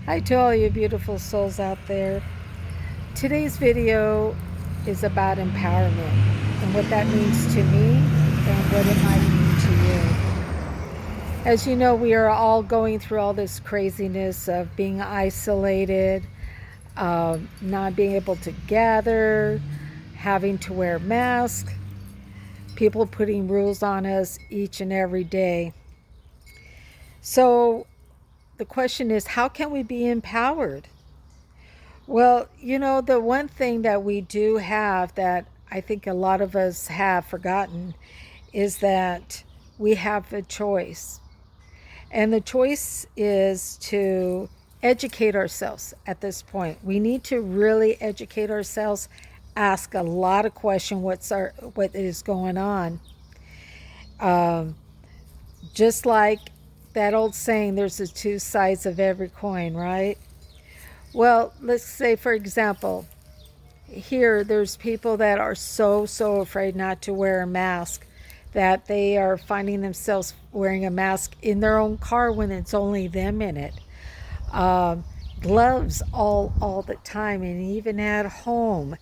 Hi to all you beautiful souls out there. Today's video is about empowerment and what that means to me and what it might mean to you. As you know, we are all going through all this craziness of being isolated, not being able to gather, having to wear masks, people putting rules on us each and every day. So the question is, how can we be empowered? Well, the one thing that we do have that I think a lot of us have forgotten is that we have a choice. And the choice is to educate ourselves at this point. We need to really educate ourselves, ask a lot of questions what is going on. Um, just like that old saying, there's the two sides of every coin, right? Well, let's say, for example, here there's people that are so afraid not to wear a mask that they are finding themselves wearing a mask in their own car when it's only them in it. um, Gloves all the time, and even at home.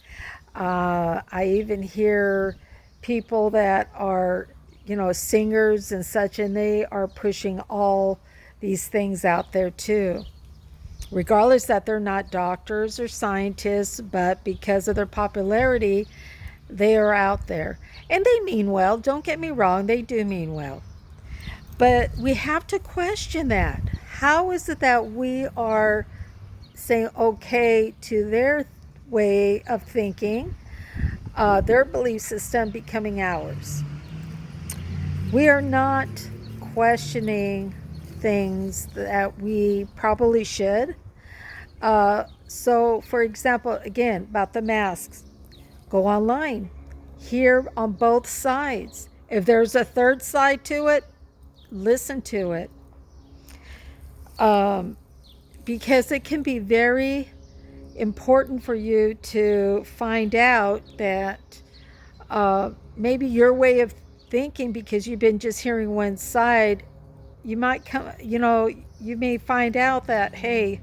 I even hear people that are singers and such, and they are pushing all these things out there too, regardless that they're not doctors or scientists, but because of their popularity, they are out there. And they mean well, don't get me wrong, they do mean well. But we have to question that. How is it that we are saying okay to their way of thinking, their belief system becoming ours? We are not questioning things that we probably should. So, for example, again, about the masks, go online, hear on both sides. If there's a third side to it, listen to it. Um, because it can be very important for you to find out that maybe your way of thinking, because you've been just hearing one side, you might you may find out that, hey,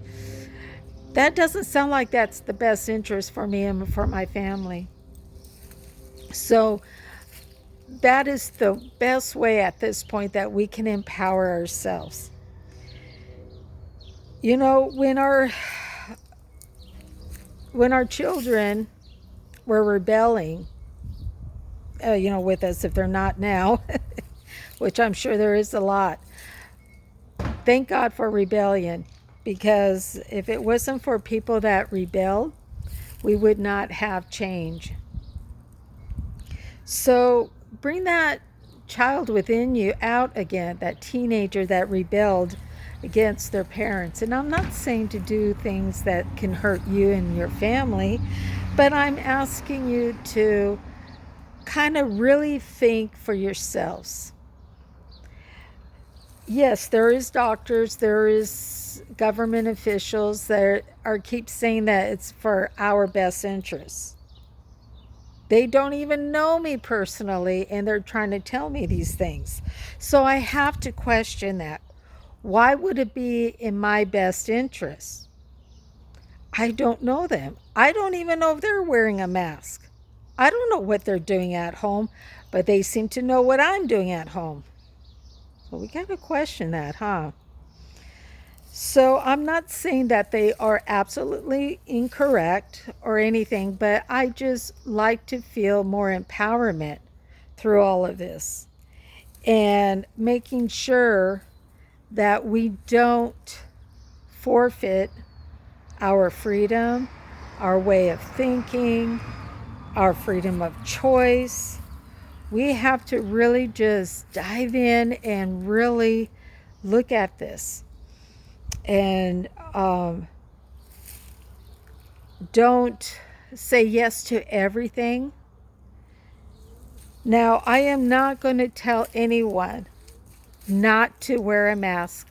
that doesn't sound like that's the best interest for me and for my family. So that is the best way at this point that we can empower ourselves. When our children were rebelling, with us, if they're not now, which I'm sure there is a lot. Thank God for rebellion, because if it wasn't for people that rebelled, we would not have change. So bring that child within you out again, that teenager that rebelled against their parents. And I'm not saying to do things that can hurt you and your family, but I'm asking you to kind of really think for yourselves. Yes, there is doctors, there is government officials that keep saying that it's for our best interests. They don't even know me personally, and they're trying to tell me these things. So I have to question that. Why would it be in my best interest? I don't know them. I don't even know if they're wearing a mask. I don't know what they're doing at home, but they seem to know what I'm doing at home. So we got to question that, huh? So I'm not saying that they are absolutely incorrect or anything, but I just like to feel more empowerment through all of this, and making sure that we don't forfeit our freedom, our way of thinking, our freedom of choice. We have to really just dive in and really look at this, and don't say yes to everything. Now, I am not going to tell anyone not to wear a mask,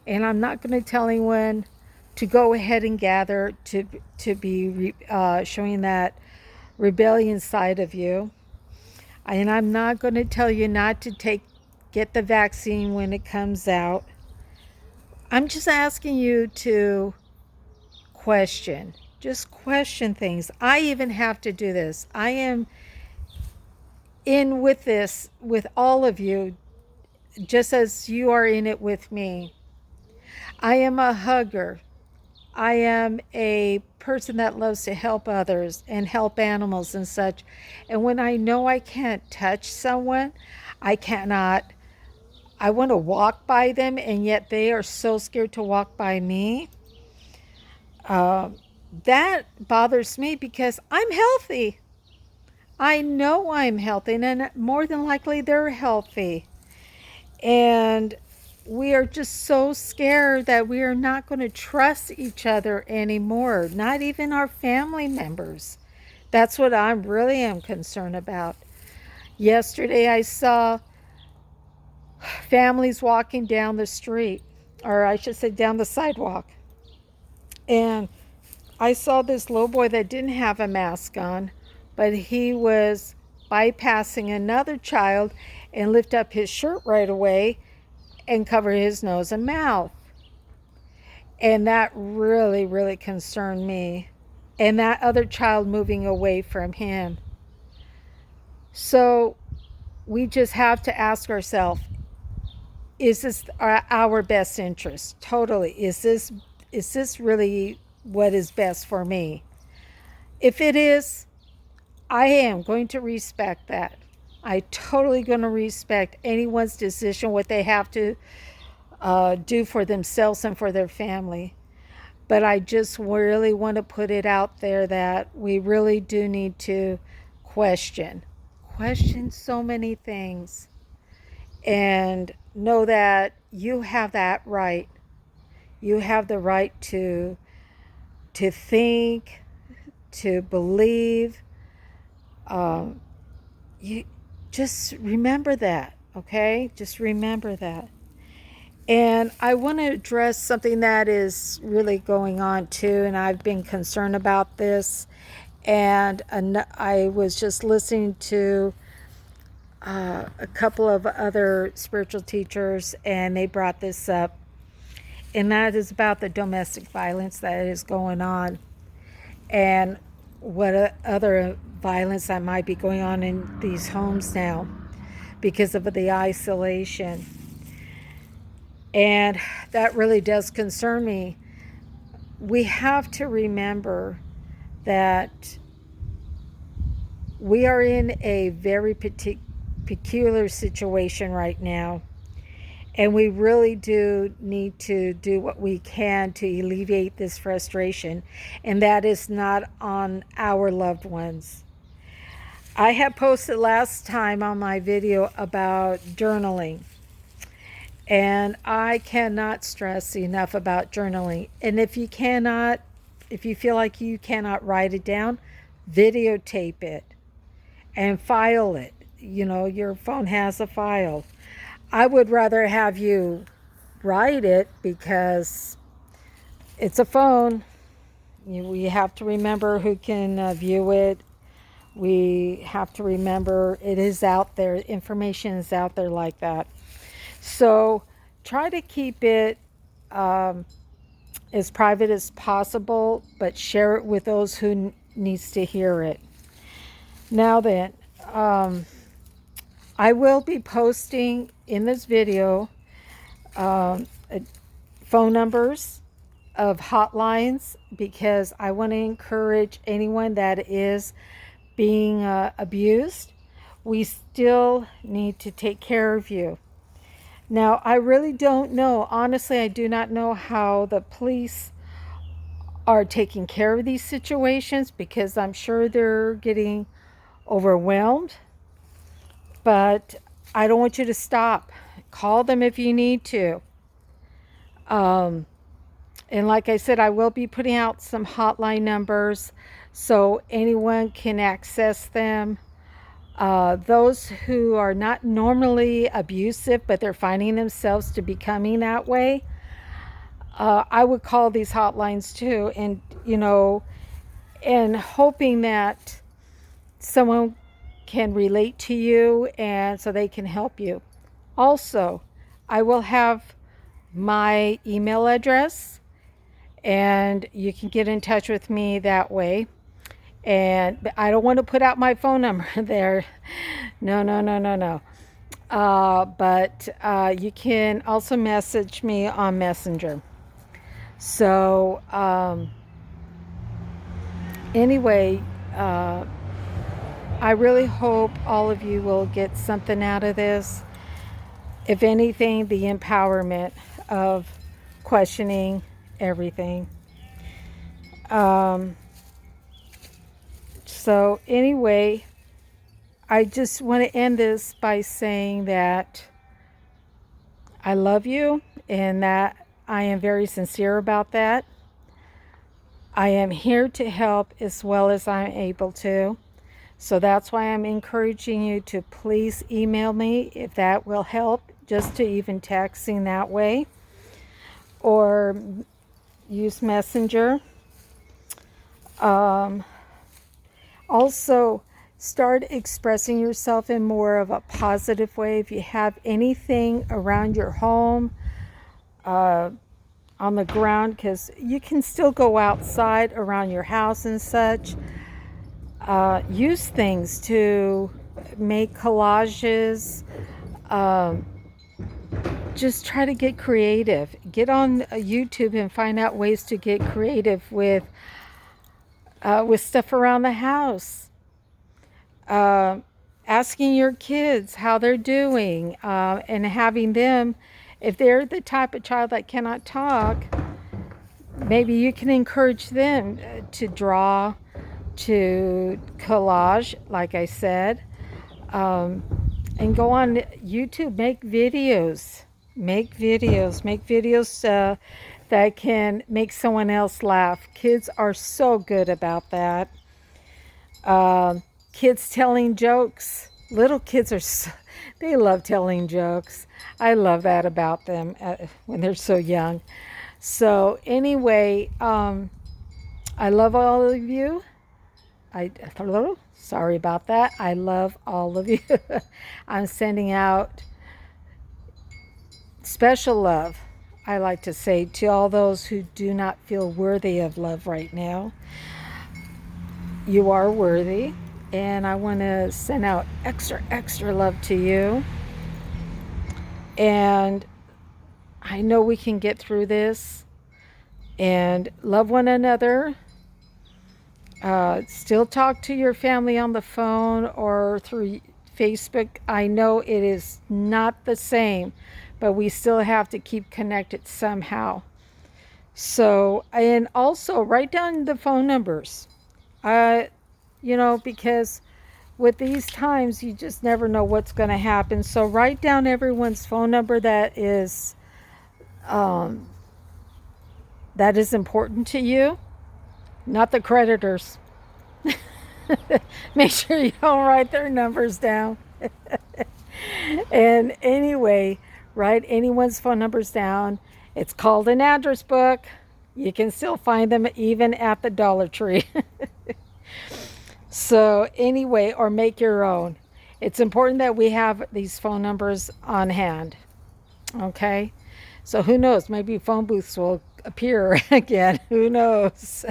and I'm not going to tell anyone to go ahead and gather to be showing that rebellion side of you. And I'm not going to tell you not to get the vaccine when it comes out. I'm just asking you to question. Just question things. I even have to do this. I am in with this with all of you, just as you are in it with me. I am a hugger. I am a person that loves to help others and help animals and such. And when I know I can't touch someone, I cannot, I want to walk by them, and yet they are so scared to walk by me. Uh, that bothers me because I'm healthy. I know I'm healthy, and more than likely they're healthy. And we are just so scared that we are not going to trust each other anymore, not even our family members. That's what I really am concerned about. Yesterday, I saw families walking down the street, or I should say down the sidewalk. And I saw this little boy that didn't have a mask on, but he was bypassing another child and lift up his shirt right away and cover his nose and mouth. And that really, really concerned me. And that other child moving away from him. So we just have to ask ourselves, is this our best interest? Totally. Is this really what is best for me? If it is, I am going to respect that. I totally going to respect anyone's decision, what they have to do for themselves and for their family. But I just really want to put it out there that we really do need to question so many things, and know that you have that right. You have the right to think, to believe. You just remember that, okay? Just remember that. And I want to address something that is really going on too, and I've been concerned about this. And I was just listening to a couple of other spiritual teachers, and they brought this up. And that is about the domestic violence that is going on, and what other violence that might be going on in these homes now because of the isolation. And that really does concern me. We have to remember that we are in a very peculiar situation right now. And we really do need to do what we can to alleviate this frustration. And that is not on our loved ones. I had posted last time on my video about journaling. And I cannot stress enough about journaling. And if you feel like you cannot write it down, videotape it and file it. You know, your phone has a file. I would rather have you write it because it's a phone. We have to remember who can view it. We have to remember it is out there. Information is out there like that. So try to keep it as private as possible, but share it with those who needs to hear it. Now then, I will be posting in this video phone numbers of hotlines, because I want to encourage anyone that is being abused. We still need to take care of you. Now, I really don't know, honestly, I do not know how the police are taking care of these situations, because I'm sure they're getting overwhelmed. But I don't want you to stop. Call them if you need to. And like I said, I will be putting out some hotline numbers so anyone can access them. Those who are not normally abusive, but they're finding themselves to becoming that way, I would call these hotlines too, and and hoping that someone can relate to you and so they can help you. Also, I will have my email address, and you can get in touch with me that way. And I don't want to put out my phone number there. No, no, no, no, no. But you can also message me on Messenger. So, anyway, I really hope all of you will get something out of this. If anything, the empowerment of questioning everything. So, anyway, I just want to end this by saying that I love you and that I am very sincere about that. I am here to help as well as I'm able to. So that's why I'm encouraging you to please email me if that will help, just to even texting that way, or use Messenger. Also, start expressing yourself in more of a positive way. If you have anything around your home, on the ground, because you can still go outside around your house and such. Use things to make collages. Just try to get creative. Get on YouTube and find out ways to get creative with stuff around the house. Asking your kids how they're doing, and having them, if they're the type of child that cannot talk, maybe you can encourage them to draw, to collage, like I said, and go on YouTube, make videos that can make someone else laugh. Kids are so good about that. Kids telling jokes. Little kids they love telling jokes. I love that about them when they're so young. So anyway, I love all of you. Sorry about that. I love all of you. I'm sending out special love, I like to say, to all those who do not feel worthy of love right now. You are worthy, and I want to send out extra love to you. And I know we can get through this and love one another. Still talk to your family on the phone or through Facebook. I know it is not the same, but we still have to keep connected somehow. So, and also write down the phone numbers. Because with these times, you just never know what's going to happen. So write down everyone's phone number that is important to you, not the creditors. Make sure you don't write their numbers down. And anyway, write anyone's phone numbers down. It's called an address book. You can still find them even at the Dollar Tree. So anyway, or make your own. It's important that we have these phone numbers on hand. Okay? So who knows? Maybe phone booths will appear again. Who knows?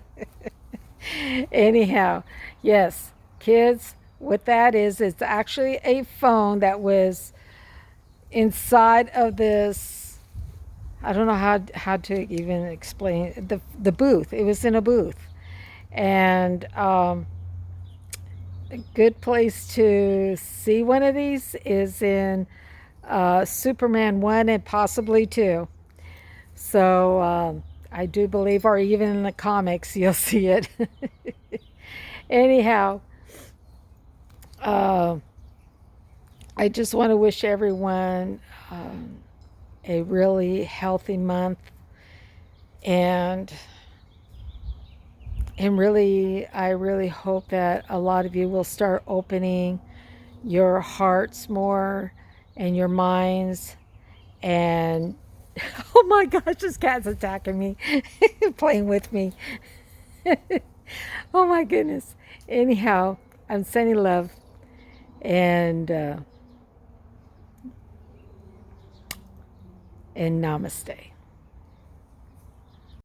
Anyhow, yes, kids, what that is, it's actually a phone that was inside of this. I don't know how to even explain the booth. It was in a booth. And a good place to see one of these is in Superman 1 and possibly 2. So I do believe, or even in the comics, you'll see it. Anyhow, I just want to wish everyone a really healthy month, and really, I really hope that a lot of you will start opening your hearts more and your minds. And oh my gosh, this cat's attacking me, playing with me. Oh my goodness. Anyhow, I'm sending love, and namaste.